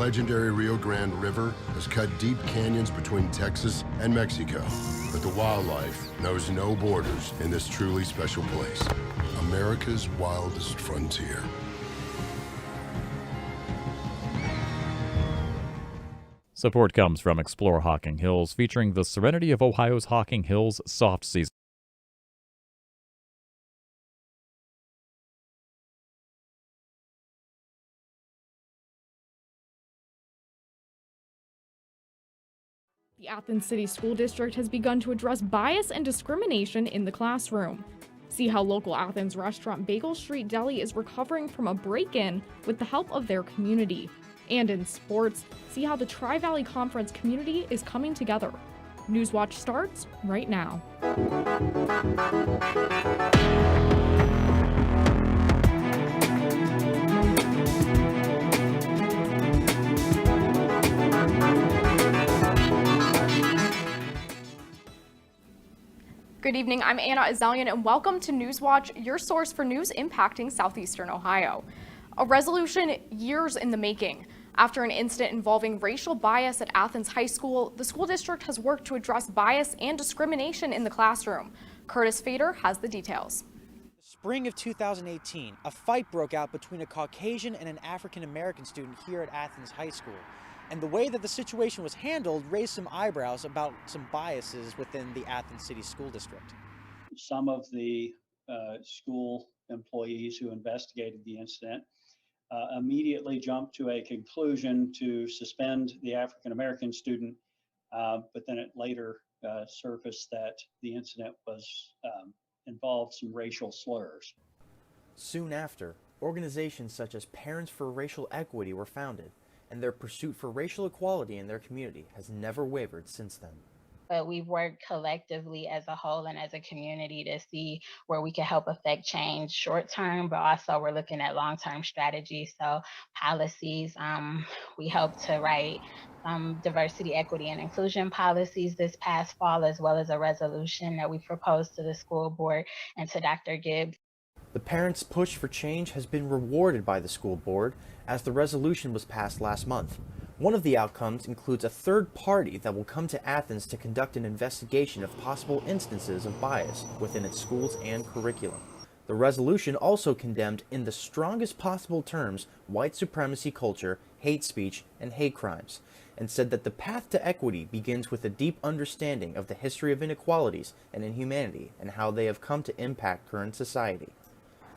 legendary Rio Grande River has cut deep canyons between Texas and Mexico. But the wildlife knows no borders in this truly special place. America's wildest frontier. Support comes from Explore Hocking Hills, featuring the serenity of Ohio's Hocking Hills soft season. The Athens City School District has begun to address bias and discrimination in the classroom. See how local Athens restaurant Bagel Street Deli is recovering from a break-in with the help of their community. And in sports, see how the Tri-Valley Conference community is coming together. Newswatch starts right now. Good evening, I'm Anna Azalian, and welcome to Newswatch, your source for news impacting southeastern Ohio. A resolution years in the making. After an incident involving racial bias at Athens High School, the school district has worked to address bias and discrimination in the classroom. Curtis Fader has the details. Spring of 2018, a fight broke out between a Caucasian and an African-American student here at Athens High School. And the way that the situation was handled raised some eyebrows about some biases within the Athens City School District. Some of the school employees who investigated the incident immediately jumped to a conclusion to suspend the African-American student, but then it later surfaced that the incident was involved some racial slurs. Soon after, organizations such as Parents for Racial Equity were founded, and their pursuit for racial equality in their community has never wavered since then. But we've worked collectively as a whole and as a community to see where we can help affect change short term, but also we're looking at long-term strategies. So policies, we hope to write diversity, equity, and inclusion policies this past fall, as well as a resolution that we proposed to the school board and to Dr. Gibbs. The parents' push for change has been rewarded by the school board as the resolution was passed last month. One of the outcomes includes a third party that will come to Athens to conduct an investigation of possible instances of bias within its schools and curriculum. The resolution also condemned in the strongest possible terms white supremacy culture, hate speech, and hate crimes, and said that the path to equity begins with a deep understanding of the history of inequalities and inhumanity and how they have come to impact current society.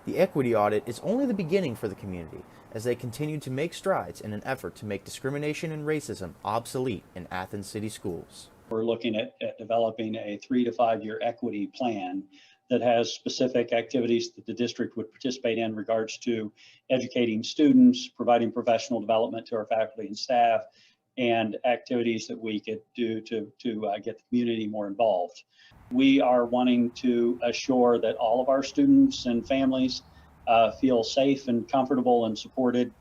The equity audit is only the beginning for the community, as they continue to make strides in an effort to make discrimination and racism obsolete in Athens City schools. We're looking at developing a 3 to 5 year equity plan that has specific activities that the district would participate in regards to educating students, providing professional development to our faculty and staff, and activities that we could do to get the community more involved. We are wanting to assure that all of our students and families feel safe and comfortable and supported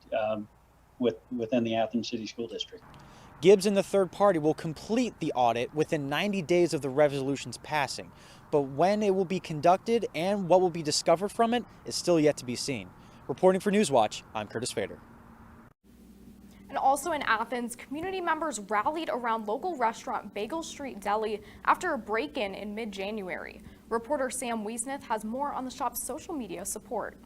within the Athens City School District. Gibbs and the third party will complete the audit within 90 days of the resolution's passing, but when it will be conducted and what will be discovered from it is still yet to be seen. Reporting for Newswatch, I'm Curtis Fader. And also in Athens, community members rallied around local restaurant Bagel Street Deli after a break-in in mid-January. Reporter Sam Wiesnith has more on the shop's social media support.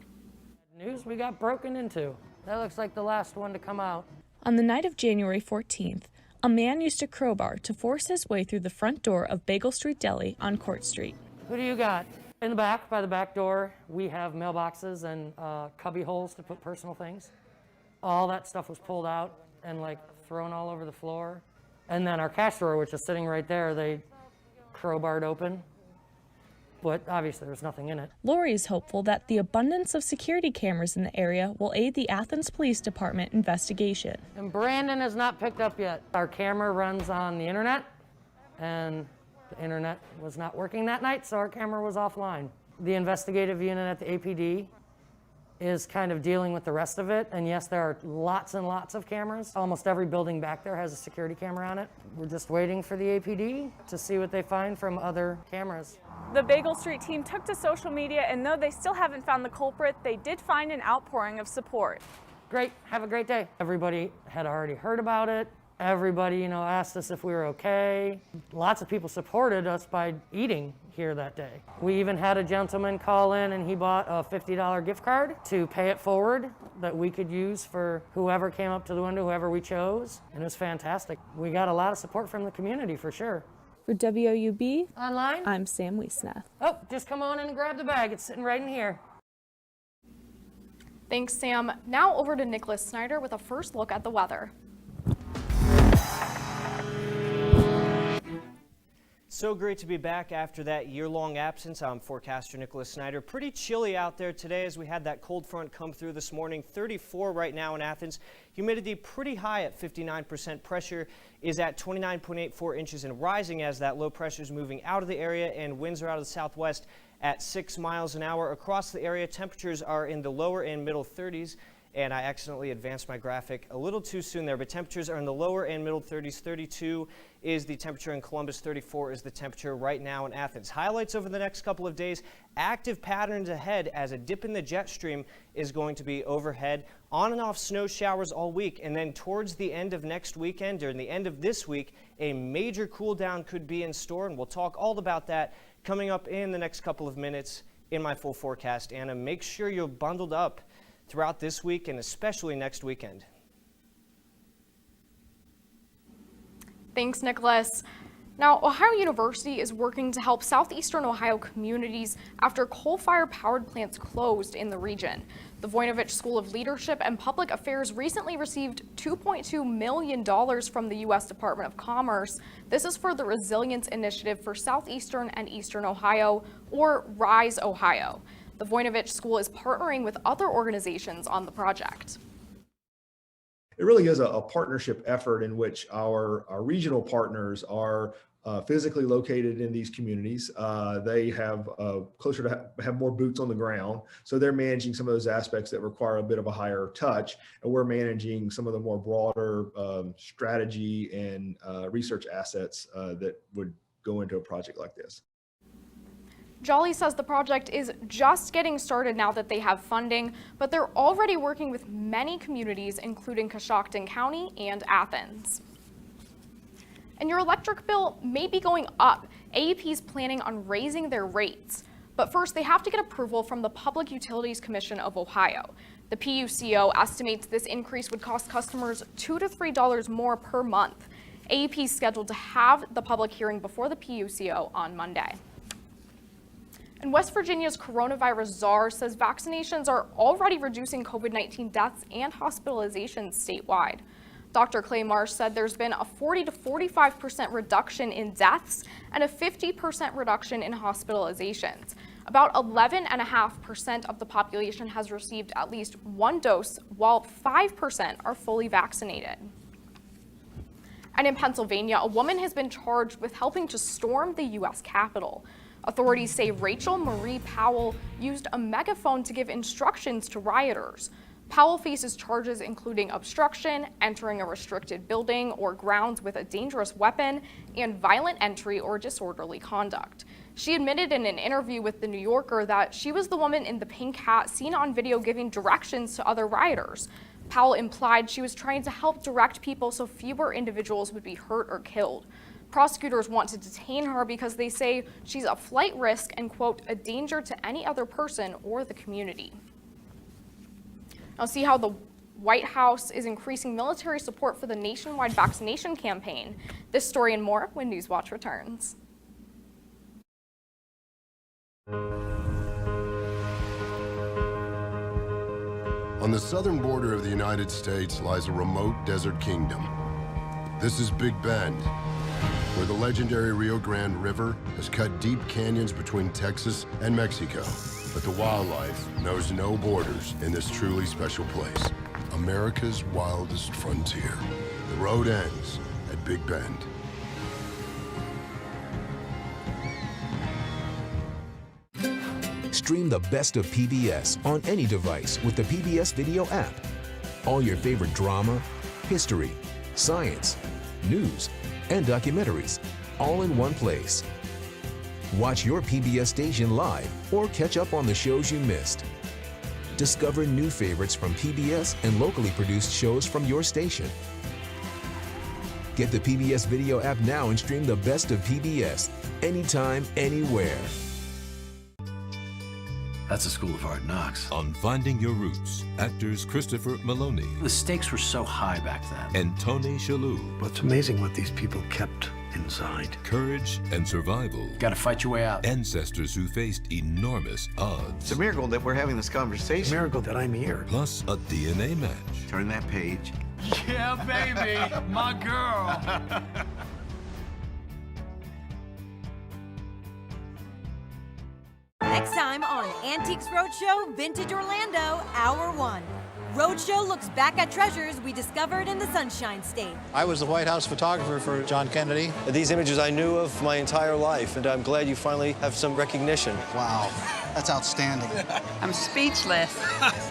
News we got broken into. That looks like the last one to come out. On the night of January 14th, a man used a crowbar to force his way through the front door of Bagel Street Deli on Court Street. Who do you got? In the back, by the back door, we have mailboxes and cubby holes to put personal things. All that stuff was pulled out and thrown all over the floor. And then our cash drawer, which is sitting right there, they crowbarred open. But obviously there's nothing in it. Lori is hopeful that the abundance of security cameras in the area will aid the Athens Police Department investigation. And Brandon has not picked up yet. Our camera runs on the internet, and the internet was not working that night, so our camera was offline. The investigative unit at the APD is kind of dealing with the rest of it. And yes, there are lots and lots of cameras. Almost every building back there has a security camera on it. We're just waiting for the APD to see what they find from other cameras. The Bagel Street team took to social media, and though they still haven't found the culprit, they did find an outpouring of support. great, have a great day. Everybody had already heard about it. Everybody, asked us if we were okay. Lots of people supported us by eating here that day. We even had a gentleman call in and he bought a $50 gift card to pay it forward that we could use for whoever came up to the window, whoever we chose. And it was fantastic. We got a lot of support from the community for sure. For WOUB Online, I'm Sam Wiesnath. oh, just come on in and grab the bag. It's sitting right in here. Thanks, Sam. Now over to Nicholas Snyder with a first look at the weather. So great to be back after that year-long absence. I'm forecaster Nicholas Snyder. Pretty chilly out there today as we had that cold front come through this morning. 34 right now in Athens. Humidity pretty high at 59%. Pressure is at 29.84 inches and rising as that low pressure is moving out of the area, and winds are out of the southwest at 6 miles an hour. Across the area, temperatures are in the lower and middle 30s. And I accidentally advanced my graphic a little too soon there, but temperatures are in the lower and middle 30s. 32 is the temperature in Columbus, 34 is the temperature right now in Athens. Highlights over the next couple of days, active patterns ahead as a dip in the jet stream is going to be overhead. On and off snow showers all week, and then towards the end of next weekend, during the end of this week, a major cool down could be in store, and we'll talk all about that coming up in the next couple of minutes in my full forecast. Anna, make sure you're bundled up throughout this week and especially next weekend. Thanks, Nicholas. Now, Ohio University is working to help southeastern Ohio communities after coal-fired powered plants closed in the region. The Voinovich School of Leadership and Public Affairs recently received $2.2 million from the U.S. Department of Commerce. This is for the Resilience Initiative for Southeastern and Eastern Ohio, or RISE Ohio. The Voinovich School is partnering with other organizations on the project. It really is a partnership effort in which our regional partners are physically located in these communities. They have closer to have more boots on the ground. So they're managing some of those aspects that require a bit of a higher touch. And we're managing some of the more broader strategy and research assets that would go into a project like this. Jolly says the project is just getting started now that they have funding, but they're already working with many communities, including Coshocton County and Athens. And your electric bill may be going up. AEP is planning on raising their rates. But first, they have to get approval from the Public Utilities Commission of Ohio. The PUCO estimates this increase would cost customers $2 to $3 more per month. AEP is scheduled to have the public hearing before the PUCO on Monday. And West Virginia's coronavirus czar says vaccinations are already reducing COVID-19 deaths and hospitalizations statewide. Dr. Clay Marsh said there's been a 40 to 45% reduction in deaths and a 50% reduction in hospitalizations. About 11.5% of the population has received at least one dose, while 5% are fully vaccinated. And in Pennsylvania, a woman has been charged with helping to storm the U.S. Capitol. Authorities say Rachel Marie Powell used a megaphone to give instructions to rioters. Powell faces charges including obstruction, entering a restricted building or grounds with a dangerous weapon, and violent entry or disorderly conduct. She admitted in an interview with The New Yorker that she was the woman in the pink hat seen on video giving directions to other rioters. Powell implied she was trying to help direct people so fewer individuals would be hurt or killed. Prosecutors want to detain her because they say she's a flight risk and, quote, a danger to any other person or the community. Now, see how the White House is increasing military support for the nationwide vaccination campaign. This story and more when Newswatch returns. On the southern border of the United States lies a remote desert kingdom. This is Big Bend, where the legendary Rio Grande River has cut deep canyons between Texas and Mexico. But the wildlife knows no borders in this truly special place, America's wildest frontier. The road ends at Big Bend. Stream the best of PBS on any device with the PBS Video app. All your favorite drama, history, science, news, and documentaries, all in one place. Watch your PBS station live or catch up on the shows you missed. Discover new favorites from PBS and locally produced shows from your station. Get the PBS Video app now and stream the best of PBS anytime, anywhere. That's a School of Hard Knocks. On Finding Your Roots, actors Christopher Maloney. The stakes were so high back then. And Tony Shalhoub. But it's amazing what these people kept inside. Courage and survival. Gotta fight your way out. Ancestors who faced enormous odds. It's a miracle that we're having this conversation. It's a miracle that I'm here. Plus a DNA match. Turn that page. Yeah, baby, my girl. Next time on Antiques Roadshow Vintage Orlando, Hour 1. Roadshow looks back at treasures we discovered in the Sunshine State. I was the White House photographer for John Kennedy. These images I knew of my entire life, and I'm glad you finally have some recognition. Wow, that's outstanding. I'm speechless.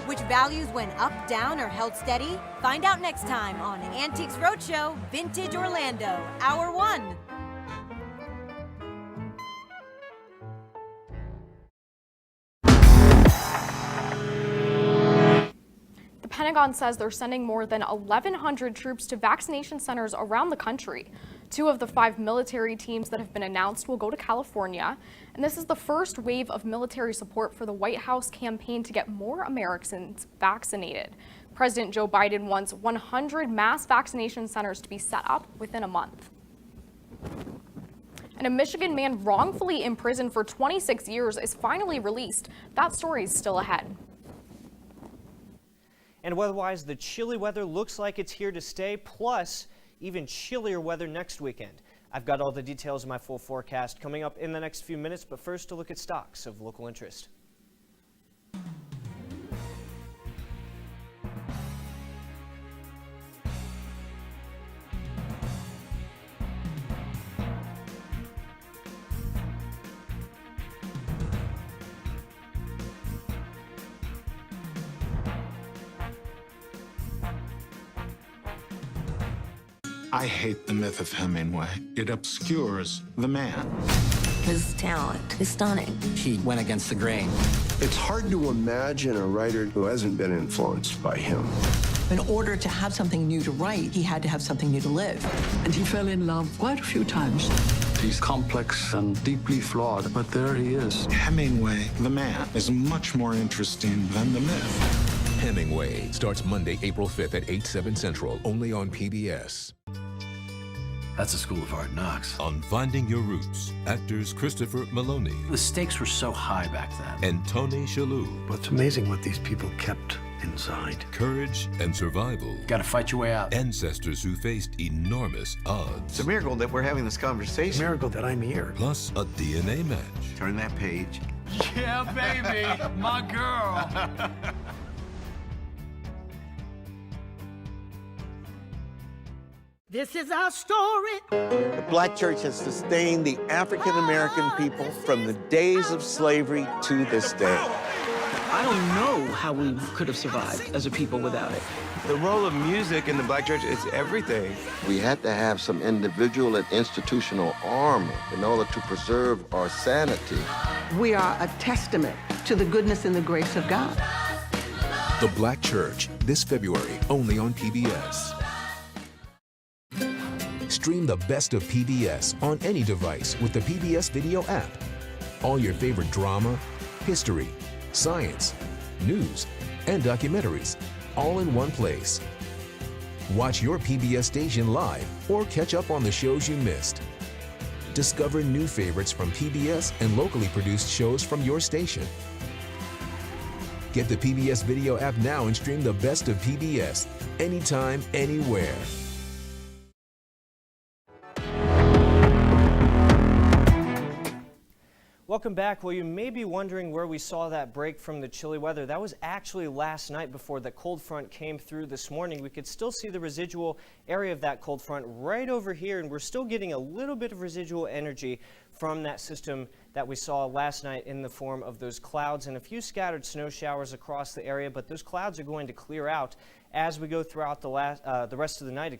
Which values went up, down, or held steady? Find out next time on Antiques Roadshow Vintage Orlando, Hour 1. The Pentagon says they're sending more than 1,100 troops to vaccination centers around the country. 2 of the 5 military teams that have been announced will go to California, and this is the first wave of military support for the White House campaign to get more Americans vaccinated. President Joe Biden wants 100 mass vaccination centers to be set up within a month. And a Michigan man wrongfully imprisoned for 26 years is finally released. That story is still ahead. And weather-wise, the chilly weather looks like it's here to stay, plus even chillier weather next weekend. I've got all the details of my full forecast coming up in the next few minutes, but first a look at stocks of local interest. I hate the myth of Hemingway. It obscures the man. His talent is stunning. He went against the grain. It's hard to imagine a writer who hasn't been influenced by him. In order to have something new to write, he had to have something new to live. And he fell in love quite a few times. He's complex and deeply flawed, but there he is. Hemingway, the man, is much more interesting than the myth. Hemingway starts Monday, April 5th at 8/7 Central, only on PBS. That's a School of Hard Knocks. On Finding Your Roots, actors Christopher Maloney. The stakes were so high back then. And Tony Shalhoub. But it's amazing what these people kept inside. Courage and survival. Gotta fight your way out. Ancestors who faced enormous odds. It's a miracle that we're having this conversation. It's a miracle that I'm here. Plus a DNA match. Turn that page. Yeah, baby, my girl. This is our story. The Black Church has sustained the African American people from the days of slavery to this day. I don't know how we could have survived as a people without it. The role of music in the Black Church is everything. We had to have some individual and institutional armor in order to preserve our sanity. We are a testament to the goodness and the grace of God. The Black Church, this February, only on PBS. Stream the best of PBS on any device with the PBS Video app. All your favorite drama, history, science, news, and documentaries, all in one place. Watch your PBS station live or catch up on the shows you missed. Discover new favorites from PBS and locally produced shows from your station. Get the PBS Video app now and stream the best of PBS anytime, anywhere. Welcome back. Well, you may be wondering where we saw that break from the chilly weather. That was actually last night before the cold front came through this morning. We could still see the residual area of that cold front right over here, and we're still getting a little bit of residual energy from that system that we saw last night in the form of those clouds and a few scattered snow showers across the area, but those clouds are going to clear out as we go throughout the rest of the night,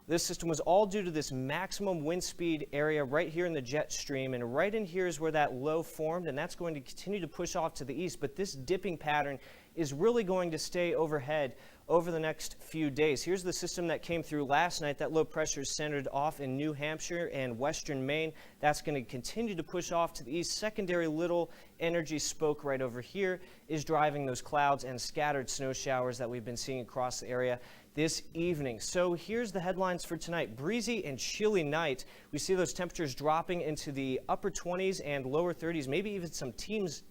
This system was all due to this maximum wind speed area right here in the jet stream, and right in here is where that low formed, and that's going to continue to push off to the east. But this dipping pattern is really going to stay overhead over the next few days. Here's the system that came through last night. That low pressure is centered off in New Hampshire and western Maine. That's going to continue to push off to the east. Secondary little energy spoke right over here is driving those clouds and scattered snow showers that we've been seeing across the area this evening. So here's the headlines for tonight. Breezy and chilly night. We see those temperatures dropping into the upper 20s and lower 30s, maybe even some teens,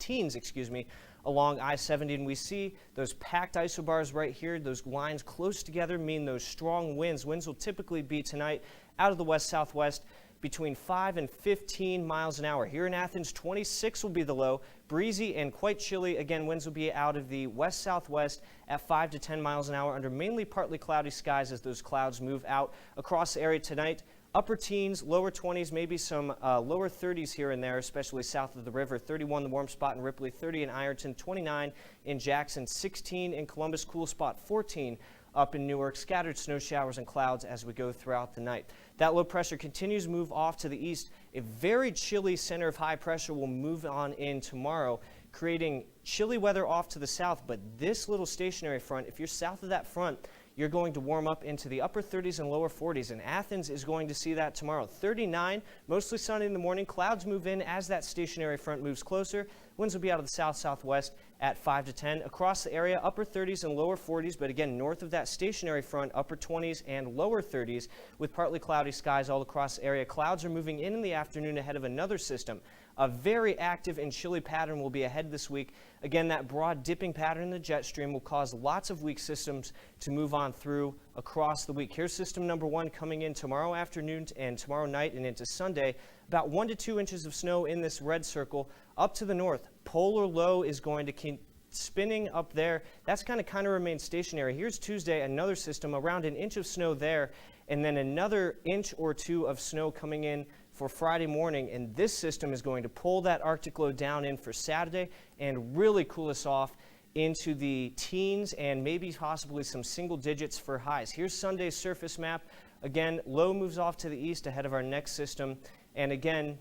along I-70, and we see those packed isobars right here. Those lines close together mean those strong winds. Winds will typically be tonight out of the west-southwest between 5 and 15 miles an hour. Here in Athens, 26 will be the low. Breezy and quite chilly. Again, winds will be out of the west-southwest at 5 to 10 miles an hour under mainly partly cloudy skies as those clouds move out across the area tonight. Upper teens, lower 20s, maybe some lower 30s here and there, especially south of the river. 31 the warm spot in Ripley, 30 in Ironton, 29 in Jackson, 16 in Columbus, cool spot 14 up in Newark. Scattered snow showers and clouds as we go throughout the night. That low pressure continues to move off to the east. A very chilly center of high pressure will move on in tomorrow, creating chilly weather off to the south. But this little stationary front, if you're south of that front, you're going to warm up into the upper 30s and lower 40s, and Athens is going to see that tomorrow. 39, mostly sunny in the morning. Clouds move in as that stationary front moves closer. Winds will be out of the south-southwest at 5 to 10. Across the area, upper 30s and lower 40s, but again, north of that stationary front, upper 20s and lower 30s with partly cloudy skies all across the area. Clouds are moving in the afternoon ahead of another system. A very active and chilly pattern will be ahead this week. Again, that broad dipping pattern in the jet stream will cause lots of weak systems to move on through across the week. Here's system number 1 coming in tomorrow afternoon and tomorrow night and into Sunday. About 1 to 2 inches of snow in this red circle up to the north. Polar low is going to keep spinning up there. That's kind of remain stationary. Here's Tuesday, another system, around an inch of snow there, and then another inch or 2 of snow coming in for Friday morning, and this system is going to pull that Arctic low down in for Saturday and really cool us off into the teens and maybe possibly some single digits for highs. Here's Sunday's surface map. Again, low moves off to the east ahead of our next system, and again,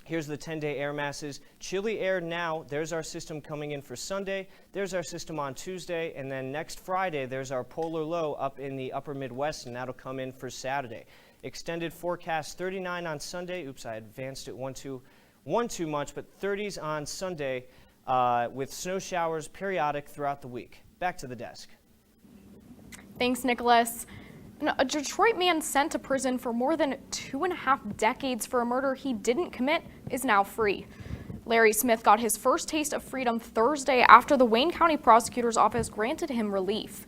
here's the 10-day air masses. Chilly air now. There's our system coming in for Sunday. There's our system on Tuesday, and then next Friday, there's our polar low up in the upper Midwest, and that'll come in for Saturday. Extended forecast 39 on Sunday. Oops, I advanced it one too much, but 30s on Sunday with snow showers periodic throughout the week. Back to the desk. Thanks, Nicholas. A Detroit man sent to prison for more than 2.5 decades for a murder he didn't commit is now free. Larry Smith got his first taste of freedom Thursday after the Wayne County Prosecutor's Office granted him relief.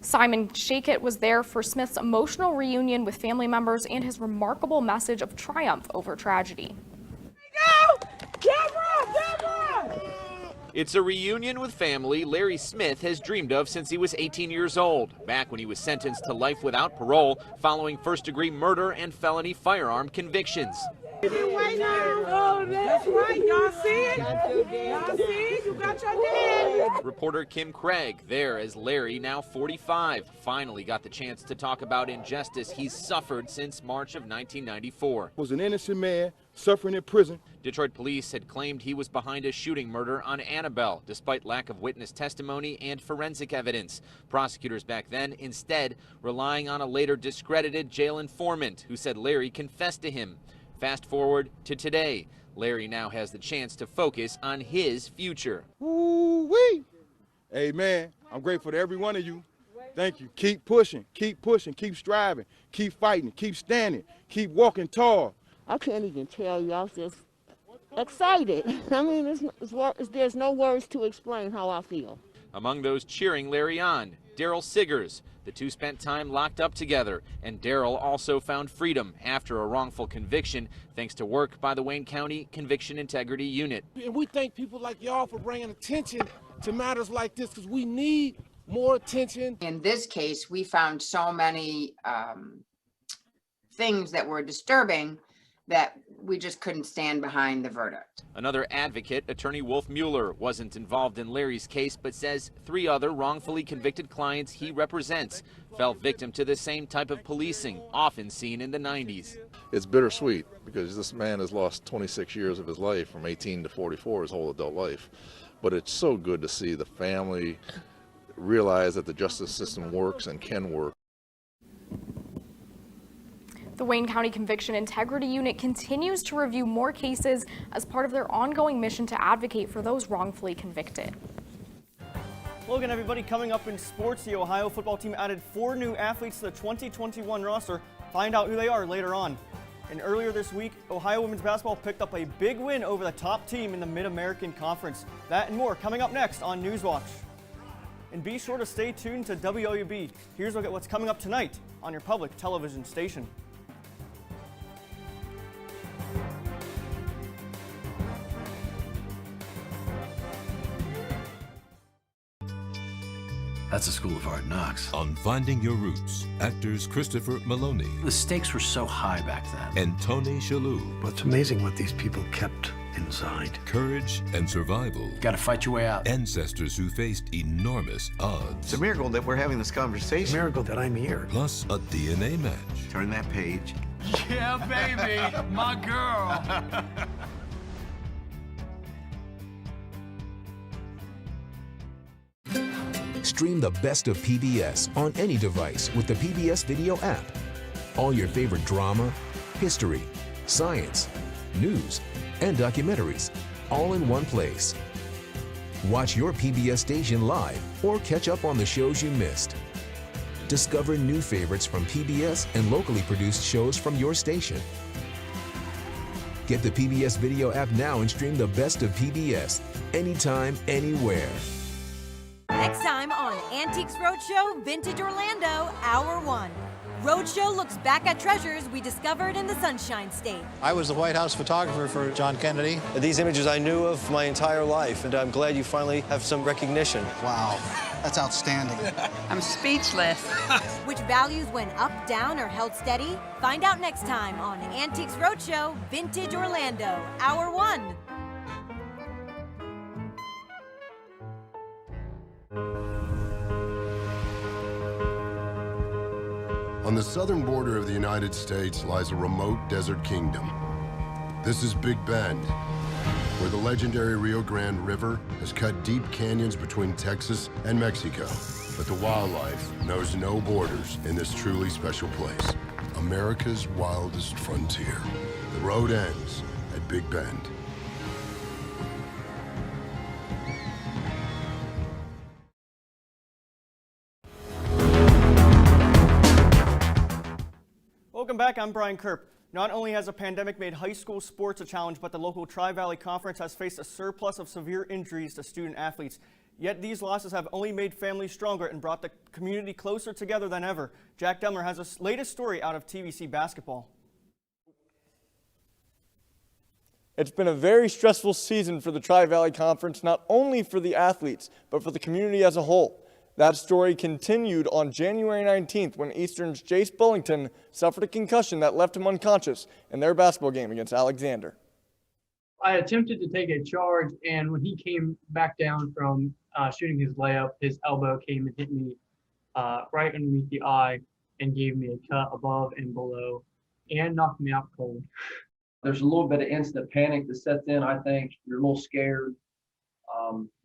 Simon Shakett was there for Smith's emotional reunion with family members and his remarkable message of triumph over tragedy. It's a reunion with family Larry Smith has dreamed of since he was 18 years old, back when he was sentenced to life without parole following first-degree murder and felony firearm convictions. Oh, that's right. Y'all see it? Y'all see it? You got your dad. Reporter Kim Craig there as Larry, now 45, finally got the chance to talk about injustice he's suffered since March of 1994. Was an innocent man suffering in prison. Detroit police had claimed he was behind a shooting murder on Annabelle, despite lack of witness testimony and forensic evidence. Prosecutors back then instead relying on a later discredited jail informant who said Larry confessed to him. Fast forward to today. Larry now has the chance to focus on his future. Woo-wee! Hey, man, I'm grateful to every one of you. Thank you. Keep pushing, keep striving, keep fighting, keep standing, keep walking tall. I can't even tell you. I was just excited. I mean, there's no words to explain how I feel. Among those cheering Larry on, Daryl Siggers. The two spent time locked up together, and Daryl also found freedom after a wrongful conviction thanks to work by the Wayne County Conviction Integrity Unit. And we thank people like y'all for bringing attention to matters like this because we need more attention. In this case, we found so many things that were disturbing that we just couldn't stand behind the verdict. Another advocate, attorney Wolf Mueller, wasn't involved in Larry's case, but says 3 other wrongfully convicted clients he represents fell victim to the same type of policing, often seen in the 90s. It's bittersweet because this man has lost 26 years of his life, from 18 to 44, his whole adult life. But it's so good to see the family realize that the justice system works and can work. The Wayne County Conviction Integrity Unit continues to review more cases as part of their ongoing mission to advocate for those wrongfully convicted. Logan, everybody, coming up in sports, the Ohio football team added 4 new athletes to the 2021 roster. Find out who they are later on. And earlier this week, Ohio women's basketball picked up a big win over the top team in the Mid-American Conference. That and more coming up next on Newswatch. And be sure to stay tuned to WOUB. Here's a look at what's coming up tonight on your public television station. That's a school of hard knocks. On Finding Your Roots, actors Christopher Maloney. The stakes were so high back then. And Tony Shalhoub. Well, it's amazing what these people kept inside. Courage and survival. Got to fight your way out. Ancestors who faced enormous odds. It's a miracle that we're having this conversation. It's a miracle that I'm here. Plus a DNA match. Turn that page. Yeah, baby, my girl. Stream the best of PBS on any device with the PBS Video app. All your favorite drama, history, science, news, and documentaries, all in one place. Watch your PBS station live or catch up on the shows you missed. Discover new favorites from PBS and locally produced shows from your station. Get the PBS Video app now and stream the best of PBS anytime, anywhere. Next time on Antiques Roadshow Vintage Orlando, Hour 1. Roadshow looks back at treasures we discovered in the Sunshine State. I was the White House photographer for John Kennedy. These images I knew of my entire life, and I'm glad you finally have some recognition. Wow, that's outstanding. I'm speechless. Which values went up, down, or held steady? Find out next time on Antiques Roadshow Vintage Orlando, Hour 1. On the southern border of the United States lies a remote desert kingdom. This is Big Bend, where the legendary Rio Grande River has cut deep canyons between Texas and Mexico. But the wildlife knows no borders in this truly special place, America's wildest frontier. The road ends at Big Bend. Welcome back, I'm Brian Kerp. Not only has the pandemic made high school sports a challenge, but the local Tri-Valley Conference has faced a surplus of severe injuries to student athletes. Yet these losses have only made families stronger and brought the community closer together than ever. Jack Demler has the latest story out of TVC basketball. It's been a very stressful season for the Tri-Valley Conference, not only for the athletes, but for the community as a whole. That story continued on January 19th when Eastern's Jace Bullington suffered a concussion that left him unconscious in their basketball game against Alexander. I attempted to take a charge, and when he came back down from shooting his layup, his elbow came and hit me right underneath the eye and gave me a cut above and below and knocked me out cold. There's a little bit of instant panic that sets in. I think you're a little scared.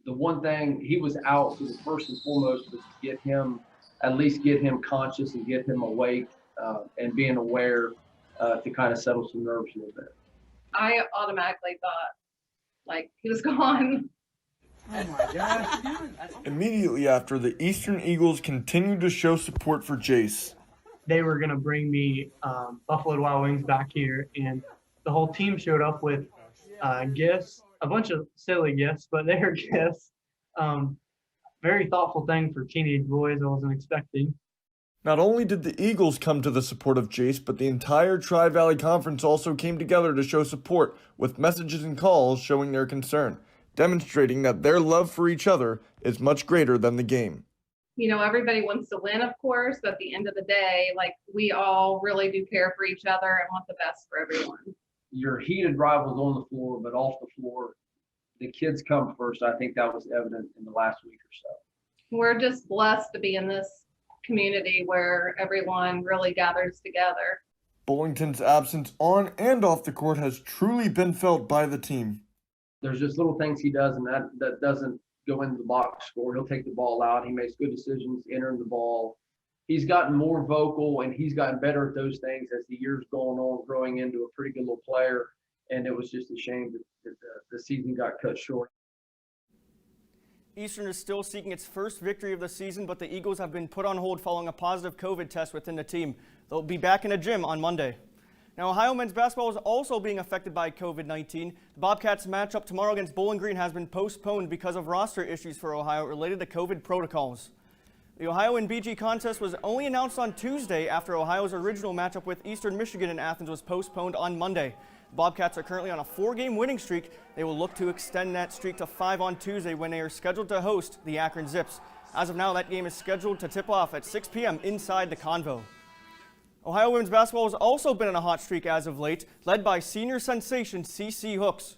The one thing, he was out, so the first and foremost was to at least get him conscious and get him awake and being aware to kind of settle some nerves a little bit. I automatically thought, like, he was gone. Oh my gosh. Immediately after, the Eastern Eagles continued to show support for Jace. They were going to bring me Buffalo Wild Wings back here, and the whole team showed up with gifts. A bunch of silly gifts, but they were gifts. Very thoughtful thing for teenage boys I wasn't expecting. Not only did the Eagles come to the support of Jace, but the entire Tri-Valley Conference also came together to show support with messages and calls showing their concern, demonstrating that their love for each other is much greater than the game. You know, everybody wants to win, of course, but at the end of the day, like, we all really do care for each other and want the best for everyone. your heated rivals on the floor, but off the floor, the kids come first. I think that was evident in the last week or so. We're just blessed to be in this community where everyone really gathers together. Bullington's absence on and off the court has truly been felt by the team. There's just little things he does, and that doesn't go into the box score. He'll take the ball out. He makes good decisions entering the ball. He's gotten more vocal, and he's gotten better at those things as the years going on, growing into a pretty good little player. And it was just a shame that the season got cut short. Eastern is still seeking its first victory of the season, but the Eagles have been put on hold following a positive COVID test within the team. They'll be back in a gym on Monday. Now, Ohio men's basketball is also being affected by COVID-19. The Bobcats matchup tomorrow against Bowling Green has been postponed because of roster issues for Ohio related to COVID protocols. The Ohio and BG contest was only announced on Tuesday after Ohio's original matchup with Eastern Michigan in Athens was postponed on Monday. The Bobcats are currently on a 4-game winning streak. They will look to extend that streak to 5 on Tuesday when they are scheduled to host the Akron Zips. As of now, that game is scheduled to tip off at 6 p.m. inside the Convo. Ohio women's basketball has also been on a hot streak as of late, led by senior sensation CC Hooks.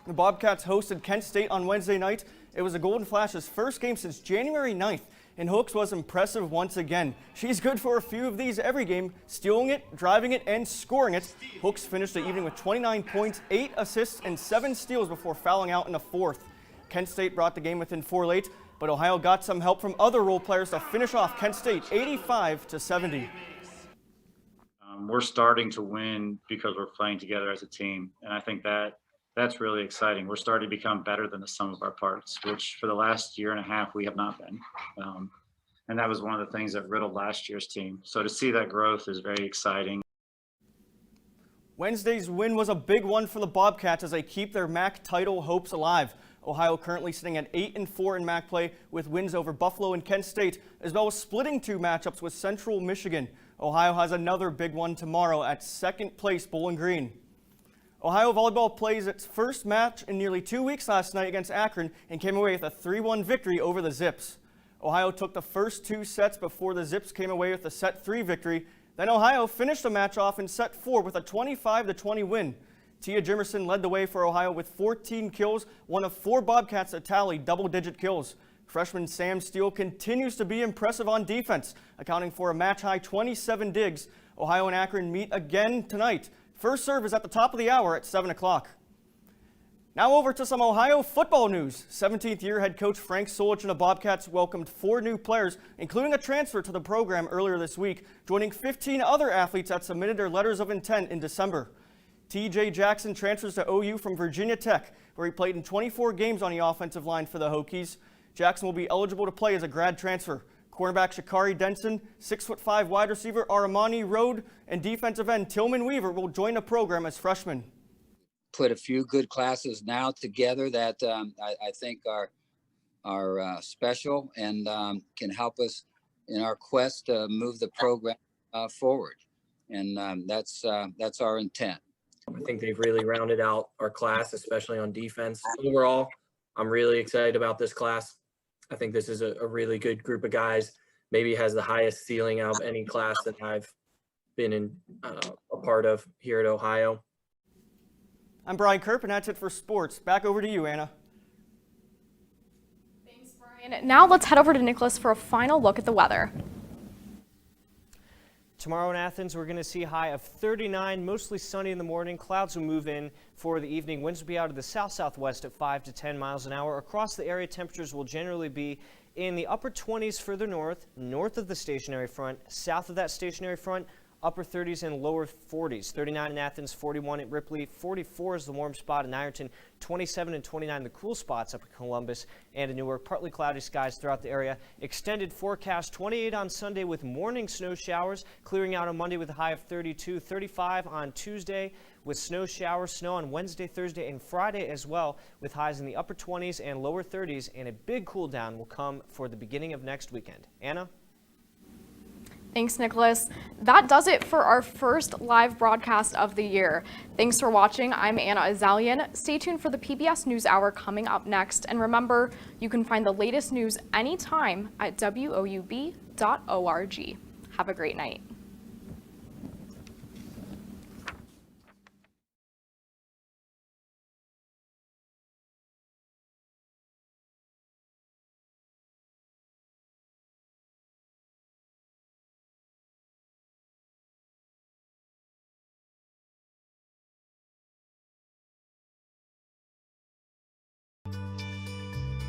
The Bobcats hosted Kent State on Wednesday night. It was the Golden Flash's first game since January 9th, and Hooks was impressive once again. She's good for a few of these every game, stealing it, driving it, and scoring it. Hooks finished the evening with 29 points, 8 assists, and 7 steals before fouling out in the fourth. Kent State brought the game within 4 late, but Ohio got some help from other role players to finish off Kent State 85-70. We're starting to win because we're playing together as a team, and I think that's really exciting. We're starting to become better than the sum of our parts, which for the last year and a half we have not been. And that was one of the things that riddled last year's team. So to see that growth is very exciting. Wednesday's win was a big one for the Bobcats as they keep their MAC title hopes alive. Ohio currently sitting at 8-4 in MAC play with wins over Buffalo and Kent State, as well as splitting 2 matchups with Central Michigan. Ohio has another big one tomorrow at second place Bowling Green. Ohio volleyball plays its first match in nearly 2 weeks last night against Akron and came away with a 3-1 victory over the Zips. Ohio took the first 2 sets before the Zips came away with a set 3 victory. Then Ohio finished the match off in set 4 with a 25-20 win. Tia Jimerson led the way for Ohio with 14 kills, one of 4 Bobcats that tallied double-digit kills. Freshman Sam Steele continues to be impressive on defense, accounting for a match-high 27 digs. Ohio and Akron meet again tonight. First serve is at the top of the hour at 7 o'clock. Now over to some Ohio football news. 17th year head coach Frank Solich and the Bobcats welcomed 4 new players, including a transfer to the program earlier this week, joining 15 other athletes that submitted their letters of intent in December. TJ Jackson transfers to OU from Virginia Tech, where he played in 24 games on the offensive line for the Hokies. Jackson will be eligible to play as a grad transfer. Cornerback Shakari Denson, 6'5" wide receiver Armani Rode, and defensive end Tillman Weaver will join the program as freshmen. Put a few good classes now together that I think are special and can help us in our quest to move the program forward. And that's our intent. I think they've really rounded out our class, especially on defense. Overall, I'm really excited about this class. I think this is a really good group of guys. Maybe has the highest ceiling out of any class that I've been in a part of here at Ohio. I'm Brian Kerp, and that's it for sports. Back over to you, Anna. Thanks, Brian. Now let's head over to Nicholas for a final look at the weather. Tomorrow in Athens, we're going to see a high of 39, mostly sunny in the morning. Clouds will move in for the evening. Winds will be out of the south-southwest at 5 to 10 miles an hour. Across the area, temperatures will generally be in the upper 20s further north of the stationary front, south of that stationary front, upper 30s and lower 40s. 39 in Athens, 41 at Ripley, 44 is the warm spot in Ironton, 27 and 29 the cool spots up in Columbus and in Newark. Partly cloudy skies throughout the area. Extended forecast 28 on Sunday with morning snow showers, clearing out on Monday with a high of 32, 35 on Tuesday with snow showers, snow on Wednesday, Thursday, and Friday as well, with highs in the upper 20s and lower 30s, and a big cool down will come for the beginning of next weekend. Anna? Thanks, Nicholas. That does it for our first live broadcast of the year. Thanks for watching. I'm Anna Azalian. Stay tuned for the PBS NewsHour coming up next. And remember, you can find the latest news anytime at WOUB.org. Have a great night.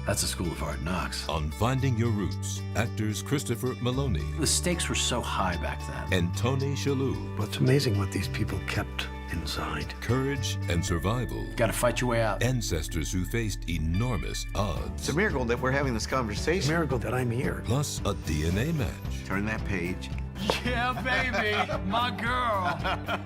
That's a school of hard knocks. On Finding Your Roots, actors Christopher Maloney The stakes were so high back then. and Tony Shalhoub. But it's amazing what these people kept inside. Courage and survival. Got to fight your way out. Ancestors who faced enormous odds. It's a miracle that we're having this conversation. It's a miracle that I'm here. Plus a DNA match. Turn that page. Yeah, baby, my girl.